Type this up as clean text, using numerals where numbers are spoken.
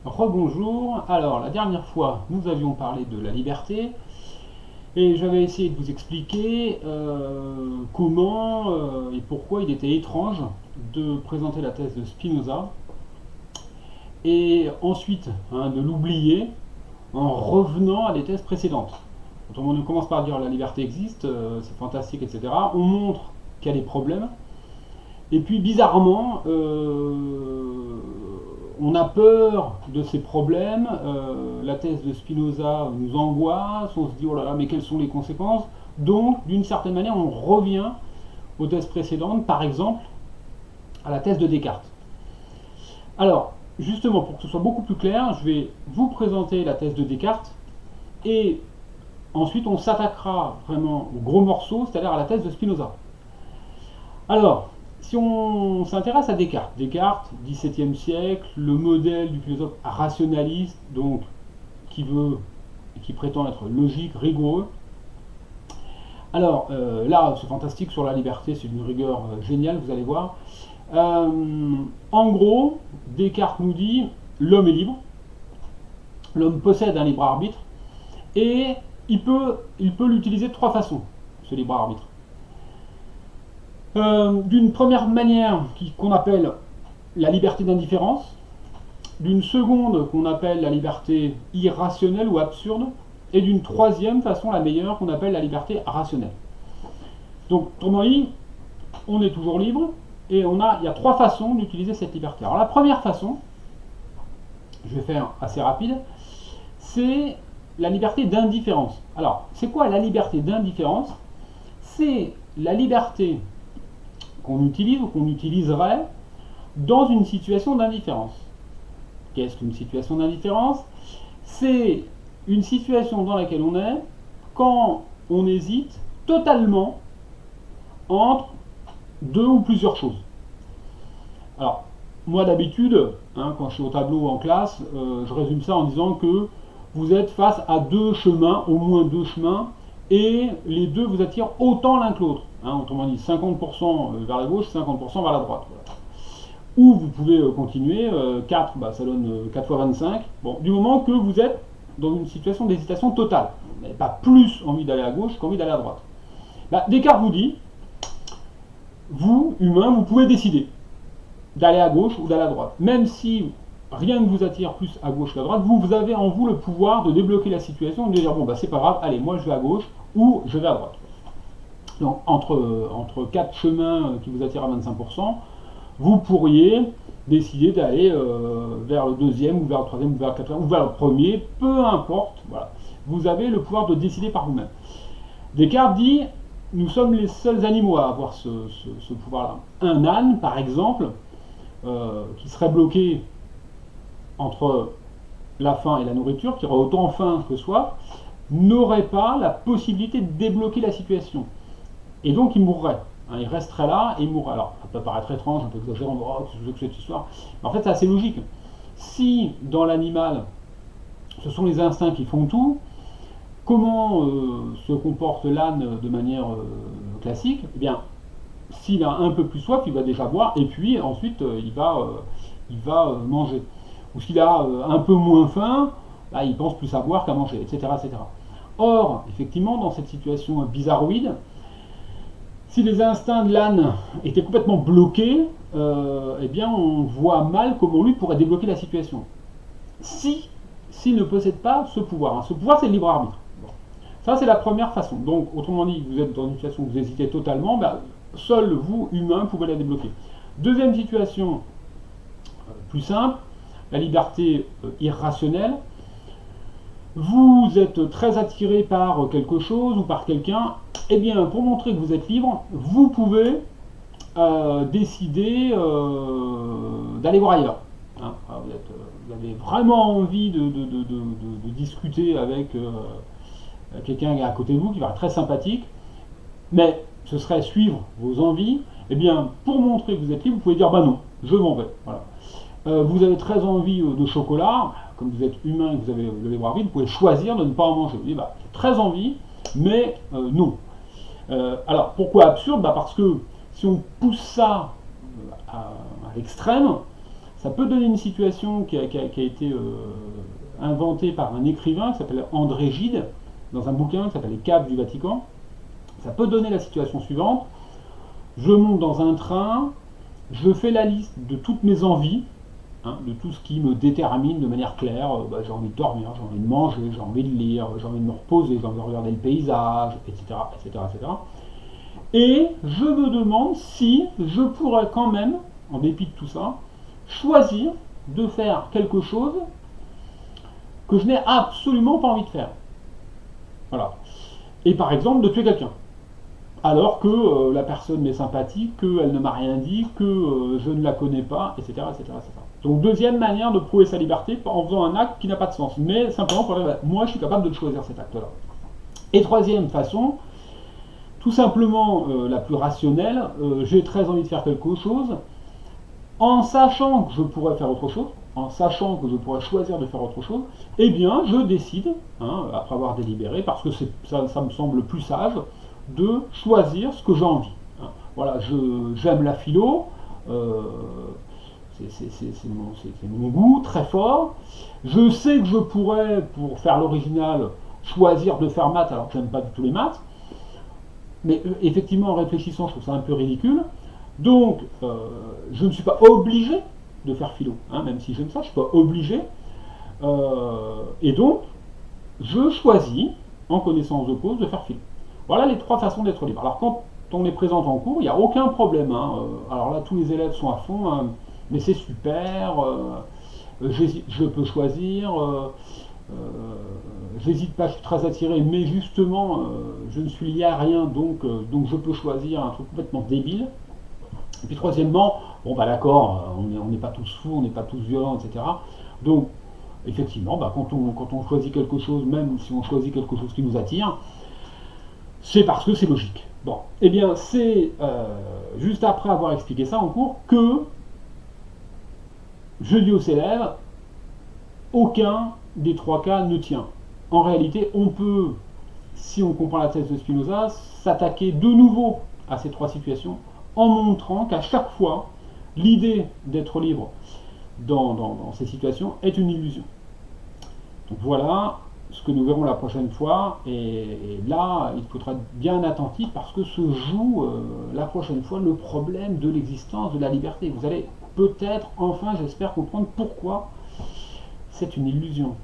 Rebonjour. Alors, la dernière fois, nous avions parlé de la liberté et j'avais essayé de vous expliquer comment et pourquoi il était étrange de présenter la thèse de Spinoza et ensuite de l'oublier en revenant à des thèses précédentes. Autrement, on commence par dire la liberté existe, c'est fantastique, etc. On montre qu'il y a des problèmes. Et puis bizarrement, on a peur de ces problèmes, la thèse de Spinoza nous angoisse, on se dit oh là là mais quelles sont les conséquences. Donc d'une certaine manière on revient aux thèses précédentes, par exemple à la thèse de Descartes. Alors justement pour que ce soit beaucoup plus clair, je vais vous présenter la thèse de Descartes et ensuite on s'attaquera vraiment au gros morceau, c'est-à-dire à la thèse de Spinoza. Alors, si on s'intéresse à Descartes, Descartes, XVIIe siècle, le modèle du philosophe rationaliste, donc qui prétend être logique, rigoureux. Alors là, c'est fantastique sur la liberté, c'est d'une rigueur géniale, vous allez voir. En gros, Descartes nous dit l'homme est libre, l'homme possède un libre arbitre, et il peut l'utiliser de trois façons, ce libre arbitre. D'une première manière qu'on appelle la liberté d'indifférence, d'une seconde qu'on appelle la liberté irrationnelle ou absurde, et d'une troisième façon, la meilleure, qu'on appelle la liberté rationnelle. Donc, autrement dit, on est toujours libre, et il y a trois façons d'utiliser cette liberté. Alors la première façon, je vais faire assez rapide, c'est la liberté d'indifférence. Alors, c'est quoi la liberté d'indifférence? C'est la liberté qu'on utilise ou qu'on utiliserait dans une situation d'indifférence. Qu'est-ce qu'une situation d'indifférence? C'est une situation dans laquelle on est quand on hésite totalement entre deux ou plusieurs choses. Alors, moi d'habitude, quand je suis au tableau en classe, je résume ça en disant que vous êtes face à deux chemins, au moins deux chemins, et les deux vous attirent autant l'un que l'autre. Autrement dit, 50% vers la gauche, 50% vers la droite. Voilà. Ou vous pouvez continuer, 4, ça donne 4 fois 25. Bon, du moment que vous êtes dans une situation d'hésitation totale. Vous n'avez pas plus envie d'aller à gauche qu'envie d'aller à droite. Descartes vous dit, vous, humain, vous pouvez décider d'aller à gauche ou d'aller à droite. Même si rien ne vous attire plus à gauche qu'à droite, vous avez en vous le pouvoir de débloquer la situation et de dire, bon, c'est pas grave, allez, moi je vais à gauche ou je vais à droite. Donc entre quatre chemins qui vous attirent à 25%, vous pourriez décider d'aller vers le deuxième, ou vers le troisième, ou vers le quatrième, ou vers le premier, peu importe. Voilà. Vous avez le pouvoir de décider par vous-même. Descartes dit, nous sommes les seuls animaux à avoir ce pouvoir-là. Un âne, par exemple, qui serait bloqué entre la faim et la nourriture, qui aurait autant faim que soif, n'aurait pas la possibilité de débloquer la situation. Et donc il mourrait. Il resterait là et il mourrait. Alors, ça peut paraître étrange, un peu exagérant, qu'est-ce que c'est que cette histoire? Mais en fait, c'est assez logique. Si dans l'animal, ce sont les instincts qui font tout, comment se comporte l'âne de manière classique? Eh bien, s'il a un peu plus soif, il va déjà boire, et puis ensuite il va manger. Ou s'il a un peu moins faim, là, il pense plus à boire qu'à manger, etc., etc. Or, effectivement, dans cette situation bizarroïde, si les instincts de l'âne étaient complètement bloqués, eh bien on voit mal comment lui pourrait débloquer la situation. S'il ne possède pas ce pouvoir. Ce pouvoir, c'est le libre arbitre. Bon. Ça, c'est la première façon. Donc, autrement dit, vous êtes dans une situation où vous hésitez totalement, seul vous, humain, pouvez la débloquer. Deuxième situation, plus simple, la liberté irrationnelle. Vous êtes très attiré par quelque chose ou par quelqu'un, eh bien, pour montrer que vous êtes libre, vous pouvez décider d'aller voir ailleurs. Vous avez vraiment envie de discuter avec quelqu'un à côté de vous qui va être très sympathique, mais ce serait suivre vos envies. Eh bien, pour montrer que vous êtes libre, vous pouvez dire non, je m'en vais. Voilà. Vous avez très envie de chocolat, comme vous êtes humain et que vous avez le libre arbitre, vous pouvez choisir de ne pas en manger. Vous dites, j'ai très envie, mais non. Alors, pourquoi absurde? Parce que si on pousse ça à l'extrême, Ça peut donner une situation qui a été inventée par un écrivain qui s'appelle André Gide, dans un bouquin qui s'appelle Les Caves du Vatican. Ça peut donner la situation suivante. Je monte dans un train, je fais la liste de toutes mes envies, hein, de tout ce qui me détermine de manière claire. J'ai envie de dormir, j'ai envie de manger, j'ai envie de lire, j'ai envie de me reposer, j'ai envie de regarder le paysage, etc., etc., etc. Et je me demande si je pourrais quand même, en dépit de tout ça, choisir de faire quelque chose que je n'ai absolument pas envie de faire. Voilà. Et par exemple, de tuer quelqu'un. Alors que la personne m'est sympathique, qu'elle ne m'a rien dit, que je ne la connais pas, etc., etc., etc. Donc deuxième manière de prouver sa liberté en faisant un acte qui n'a pas de sens, mais simplement pour dire, moi je suis capable de choisir cet acte-là. Et troisième façon, tout simplement la plus rationnelle, j'ai très envie de faire quelque chose, en sachant que je pourrais faire autre chose, en sachant que je pourrais choisir de faire autre chose, eh bien je décide, hein, après avoir délibéré, parce que ça me semble plus sage, de choisir ce que j'ai envie. Hein. Voilà, j'aime la philo, c'est mon goût très fort. Je sais que je pourrais, pour faire l'original, choisir de faire maths alors que j'aime pas du tout les maths. Mais effectivement, en réfléchissant, je trouve ça un peu ridicule. Donc, je ne suis pas obligé de faire philo, hein, même si j'aime ça, je ne suis pas obligé. Et donc, je choisis, en connaissance de cause, de faire philo. Voilà les trois façons d'être libre. Alors, quand on les présente en cours, il n'y a aucun problème. Hein. Alors là, tous les élèves sont à fond, hein, mais c'est super, je peux choisir. J'hésite pas, je suis très attiré, mais justement, je ne suis lié à rien, donc je peux choisir un truc complètement débile. Et puis troisièmement, bon bah d'accord, on n'est pas tous fous, on n'est pas tous violents, etc. Donc, effectivement, quand on choisit quelque chose, même si on choisit quelque chose qui nous attire, c'est parce que c'est logique. Bon, eh bien, c'est juste après avoir expliqué ça en cours que je dis aux élèves, aucun des trois cas ne tient. En réalité, on peut, si on comprend la thèse de Spinoza, s'attaquer de nouveau à ces trois situations en montrant qu'à chaque fois, l'idée d'être libre dans ces situations est une illusion. Donc voilà ce que nous verrons la prochaine fois, et là, il faudra être bien attentif parce que se joue la prochaine fois le problème de l'existence de la liberté. Vous allez peut-être, enfin, j'espère comprendre pourquoi c'est une illusion.